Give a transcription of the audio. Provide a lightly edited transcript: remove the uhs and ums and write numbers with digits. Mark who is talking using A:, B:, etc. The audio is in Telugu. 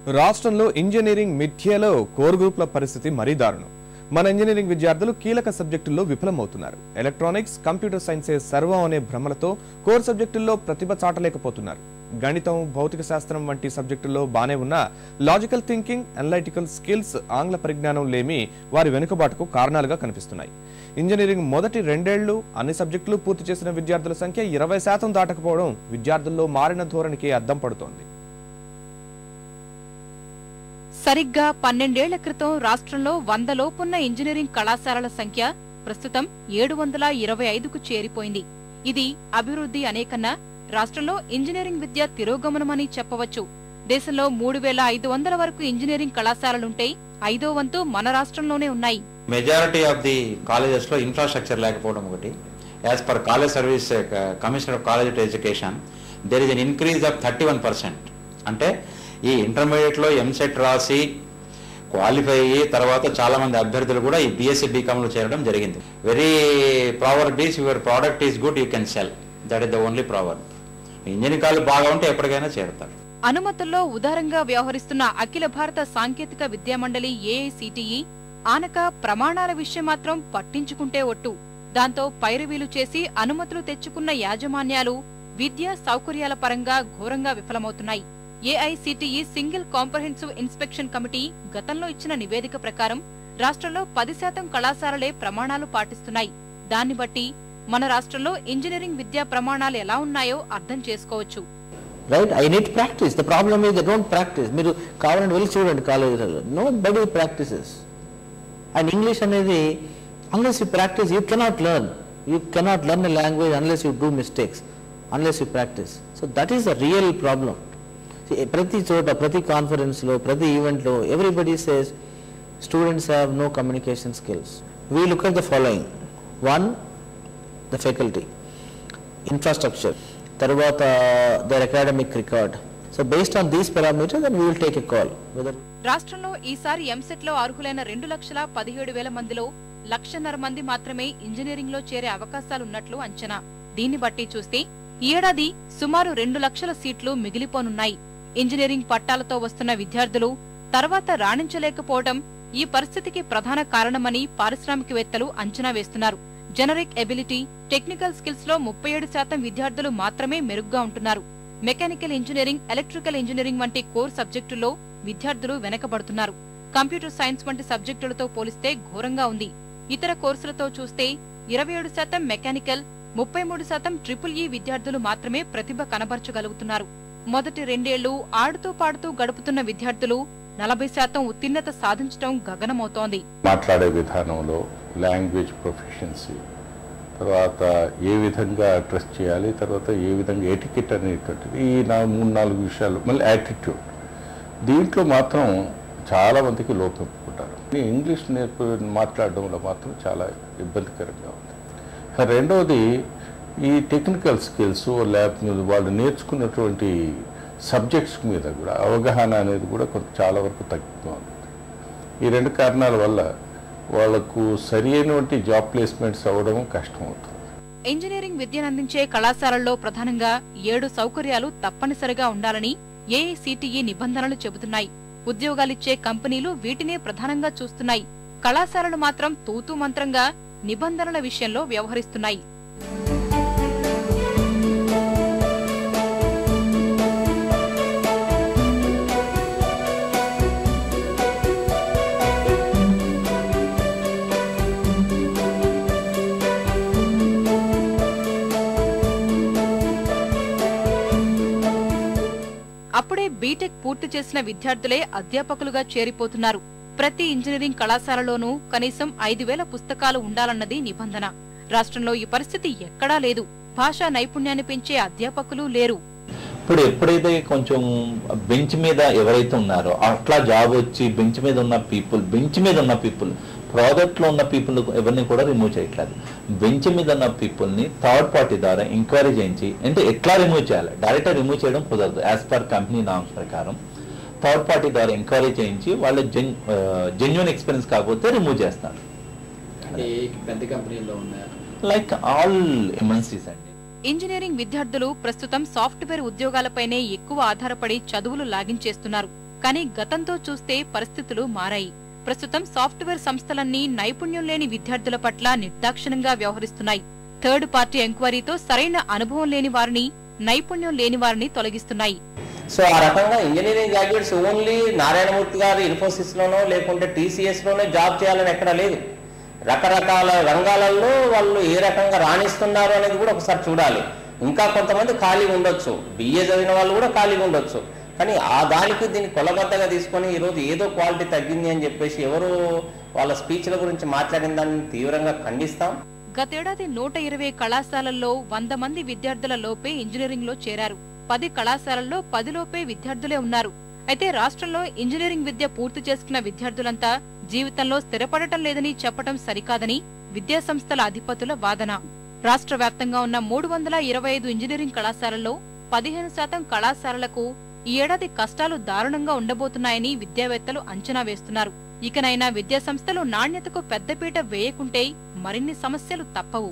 A: రాష్ట్రంలో ఇంజనీరింగ్ మిథ్యలో కోర్ గ్రూప్ల పరిస్థితి మరీ దారుణం. మన ఇంజనీరింగ్ విద్యార్థులు కీలక సబ్జెక్టుల్లో విఫలమవుతున్నారు. ఎలక్ట్రానిక్స్, కంప్యూటర్ సైన్సే సర్వం అనే భ్రమలతో కోర్ సబ్జెక్టుల్లో ప్రతిభ చాటలేకపోతున్నారు. గణితం, భౌతిక శాస్త్రం వంటి సబ్జెక్టుల్లో బానే ఉన్న లాజికల్ థింకింగ్, అనలైటికల్ స్కిల్స్, ఆంగ్ల పరిజ్ఞానం లేమి వారి వెనుకబాటుకు కారణాలుగా కనిపిస్తున్నాయి. ఇంజనీరింగ్ మొదటి 2 ఏళ్లు అన్ని సబ్జెక్టులు పూర్తి చేసిన విద్యార్థుల సంఖ్య 20% దాటకపోవడం విద్యార్థుల్లో మారిన ధోరణికి అద్దం పడుతోంది.
B: సరిగ్గా 12 ఏళ్ల క్రితం రాష్ట్రంలో 100 లోపున్న ఇంజనీరింగ్ కళాశాలల సంఖ్య ప్రస్తుతం 725కు చేరిపోయింది. ఇది అభివృద్ధి అనేకన్నా రాష్ట్రంలో ఇంజనీరింగ్ విద్య తిరోగమనమని చెప్పవచ్చు. దేశంలో 3500 వరకు ఇంజనీరింగ్ కళాశాలలుంటే 5వ వంతు మన రాష్ట్రంలోనే ఉన్నాయి.
C: మెజారిటీ ఆఫ్ ది కాలేజెస్ లో ఇన్ఫ్రాస్ట్రక్చర్ లేకపోవడం ఒకటి. As per college service commissioner of college education there is an increase of 31%. అంటే ఈ ఇంటర్మీడియట్ లో ఎంసెట్ రాసి క్వాలిఫై అయ్యి తర్వాత చాలా మంది అభ్యర్థులు కూడా ఈ బిఎస్సీ బీకామ్ లో చేరడం జరిగింది. Very proverb is your product is good, you can sell. That is the only proverb. Engineering college బాగా ఉంటే ఎప్పటికైనా చేరతారు.
B: అనుమతుల్లో ఉదారంగా వ్యవహరిస్తున్న అఖిల భారత సాంకేతిక విద్యామండలి ఏఐసిటిఈ ఆనక ప్రమాణాల విషయం మాత్రం పట్టించుకుంటే ఒట్టు. దాంతో పైరవీలు చేసి అనుమతులు తెచ్చుకున్న యాజమాన్యాలు విద్యా సౌకర్యాల పరంగా ఘోరంగా విఫలమవుతున్నాయి. AICTE single comprehensive inspection committee గతంలో ఇచ్చిన నివేదిక ప్రకారం రాష్ట్రంలో 10% కళాశాలలే ప్రమాణాలు పాటిస్తున్నాయి. దాన్ని బట్టి మన రాష్ట్రంలో ఇంజనీరింగ్ విద్యా ప్రమాణాలు ఎలా ఉన్నాయో అర్థం చేసుకోవచ్చు.
D: Right? I need practice. The problem is they don't practice. మీరు కావాలంటే వెళ్ళి చూడండి కాలేజీలలో. Nobody practices. And English అనేది unless you practice you cannot learn. You cannot learn a language unless you do mistakes, unless you practice. So that is a real problem. See, ప్రతి చోట, ప్రతి కాన్ఫరెన్స్ లో, ప్రతి ఈవెంట్ లో everybody says students have no communication skills. We look at the following. One, the faculty, infrastructure, తర్వాత their academic record. So based on these parameters then we will take a call whether.
B: రాష్ట్రంలో ఈసారి ఎంసెట్ లో అర్హులైన 2,17,000 మందిలో 1,50,000 మంది మాత్రమే ఇంజనీరింగ్ లో చేరే అవకాశాలున్నట్లు అంచనా. దీన్ని బట్టి చూస్తే ఈ ఏడాది సుమారు 2 లక్షల సీట్లు మిగిలిపోనున్నాయి. ఇంజనీరింగ్ పట్టాలతో వస్తున్న విద్యార్థులు తర్వాత రాణించలేకపోవడం ఈ పరిస్థితికి ప్రధాన కారణమని పారిశ్రామికవేత్తలు అంచనా వేస్తున్నారు. జనరిక్ ఎబిలిటీ, టెక్నికల్ స్కిల్స్ లో 37% విద్యార్థులు మాత్రమే మెరుగ్గా ఉంటున్నారు. మెకానికల్ ఇంజనీరింగ్, ఎలక్ట్రికల్ ఇంజనీరింగ్ వంటి కోర్ సబ్జెక్టుల్లో విద్యార్థులు వెనకబడుతున్నారు. కంప్యూటర్ సైన్స్ వంటి సబ్జెక్టులతో పోలిస్తే ఘోరంగా ఉంది. ఇతర కోర్సులతో చూస్తే 27% మెకానికల్, 33% ట్రిపుల్-ఈ విద్యార్థులు మాత్రమే ప్రతిభ కనబర్చగలుగుతున్నారు. మొదటి 2 ఏళ్లు ఆడుతూ పాడుతూ గడుపుతున్న విద్యార్థులు 40% ఉత్తీర్ణత సాధించడం గగనమవుతోంది.
E: మాట్లాడే విధానంలో లాంగ్వేజ్ ప్రొఫిషియన్సీ, తర్వాత ఏ విధంగా అడ్రస్ చేయాలి, తర్వాత ఏ విధంగా ఎటికెట్ అనేటువంటిది, ఈ 3-4 విషయాలు, మళ్ళీ యాటిట్యూడ్, దీంట్లో మాత్రం చాలా మందికి లోపించుకుంటారు. ఇంగ్లీష్ మాట్లాడడంలో మాత్రం చాలా ఇబ్బందికరంగా ఉంది. రెండవది ఈ టెక్నికల్ స్కిల్స్, ల్యాబ్ మీద వాళ్ళు నేర్చుకున్నటువంటి సబ్జెక్ట్స్ మీద కూడా అవగాహన అనేది కూడా చాలా వరకు తగ్గిపోతుంది. ఈ 2 కారణాల వల్ల వాళ్లకు సరి అయినటువంటి జాబ్ ప్లేస్మెంట్స్ అవ్వడం కష్టమవుతుంది.
B: ఇంజనీరింగ్ విద్యనందించే కళాశాలల్లో ప్రధానంగా 7 సౌకర్యాలు తప్పనిసరిగా ఉండాలని ఏఐసిటిఈ నిబంధనలు చెబుతున్నాయి. ఉద్యోగాలిచ్చే కంపెనీలు వీటినే ప్రధానంగా చూస్తున్నాయి. కళాశాలలు మాత్రం తూతూ మంత్రంగా నిబంధనల విషయంలో వ్యవహరిస్తున్నాయి. అప్పుడే బీటెక్ పూర్తి చేసిన విద్యార్థులే అధ్యాపకులుగా చేరిపోతున్నారు. ప్రతి ఇంజనీరింగ్ కళాశాలలోనూ కనీసం 5,000 పుస్తకాలు ఉండాలన్నది నిబంధన. రాష్ట్రంలో ఈ పరిస్థితి ఎక్కడా లేదు. భాషా నైపుణ్యాన్ని పెంచే అధ్యాపకులు లేరు.
F: ఇప్పుడు ఎప్పుడైతే కొంచెం బెంచ్ మీద ఎవరైతే ఉన్నారో అట్లా జాబ్ వచ్చి బెంచ్ మీద ఉన్న పీపుల్ ప్రాజెక్ట్ లో ఉన్న పీపుల్ ఎవరిని కూడా రిమూవ్ చేయట్లేదు. బెంచ్ మీద ఉన్న పీపుల్ ని థర్డ్ పార్టీ ద్వారా ఎంక్వైరీ చేయించి, అంటే ఎట్లా రిమూవ్ చేయాలి, డైరెక్ట్ రిమూవ్ చేయడం కుదరదు. యాజ్ పర్ కంపెనీ నామ్స్ ప్రకారం థర్డ్ పార్టీ ద్వారా ఎంక్వైరీ చేయించి వాళ్ళ జెన్యున్ ఎక్స్పీరియన్స్ కాకపోతే రిమూవ్ చేస్తారు. లైక్ ఆల్ ఎంఎన్సీస్ అండి.
B: ఇంజనీరింగ్ విద్యార్థులు ప్రస్తుతం సాఫ్ట్వేర్ ఉద్యోగాలపైనే ఎక్కువ ఆధారపడి చదువులు లాగించేస్తున్నారు. కానీ గతంతో చూస్తే పరిస్థితులు మారాయి. ప్రస్తుతం సాఫ్ట్వేర్ సంస్థలన్నీ నైపుణ్యం లేని విద్యార్థుల పట్ల నిర్దాక్షిణ్యంగా వ్యవహరిస్తున్నాయి. థర్డ్ పార్టీ ఎంక్వైరీతో సరైన అనుభవం లేని వారిని, నైపుణ్యం లేని వారిని తొలగిస్తున్నాయి.
G: సో ఆ రకంగా ఇంజనీరింగ్ గ్రాడ్యుయేట్స్ ఓన్లీ నారాయణమూర్తి గారు ఇన్ఫోసిస్ లోనో లేకుంటే టీసీఎస్ లోనో జాబ్ చేయాలని ఎక్కడా లేదు. రకరకాల రంగాలలో వాళ్ళు ఏ రకంగా రాణిస్తున్నారు అనేది కూడా ఒకసారి చూడాలి. ఇంకా కొంతమంది ఖాళీగా ఉండొచ్చు, బిఏ చదివిన వాళ్ళు కూడా ఖాళీగా ఉండొచ్చు. కానీ ఆ దానికి దీన్ని కొలబద్దగా తీసుకొని ఈరోజు ఏదో క్వాలిటీ తగ్గింది అని చెప్పేసి ఎవరు వాళ్ళ స్పీచ్ల గురించి మాట్లాడిన దాన్ని తీవ్రంగా ఖండిస్తాం.
B: గతేడాది 120 కళాశాలల్లో 100 మంది విద్యార్థుల లోపే ఇంజనీరింగ్ లో చేరారు. 10 కళాశాలల్లో 10 లోపే విద్యార్థులే ఉన్నారు. అయితే రాష్ట్రంలో ఇంజనీరింగ్ విద్య పూర్తి చేసుకున్న విద్యార్థులంతా జీవితంలో స్థిరపడటం లేదని చెప్పటం సరికాదని విద్యాసంస్థల అధిపతుల వాదన. రాష్ట్ర వ్యాప్తంగా ఉన్న 325 ఇంజనీరింగ్ కళాశాలల్లో 15% కళాశాలలకు ఈ ఏడాది కష్టాలు దారుణంగా ఉండబోతున్నాయని విద్యావేత్తలు అంచనా వేస్తున్నారు. ఇకనైనా విద్యాసంస్థలు నాణ్యతకు పెద్దపీట వేయకుంటే మరిన్ని సమస్యలు తప్పవు.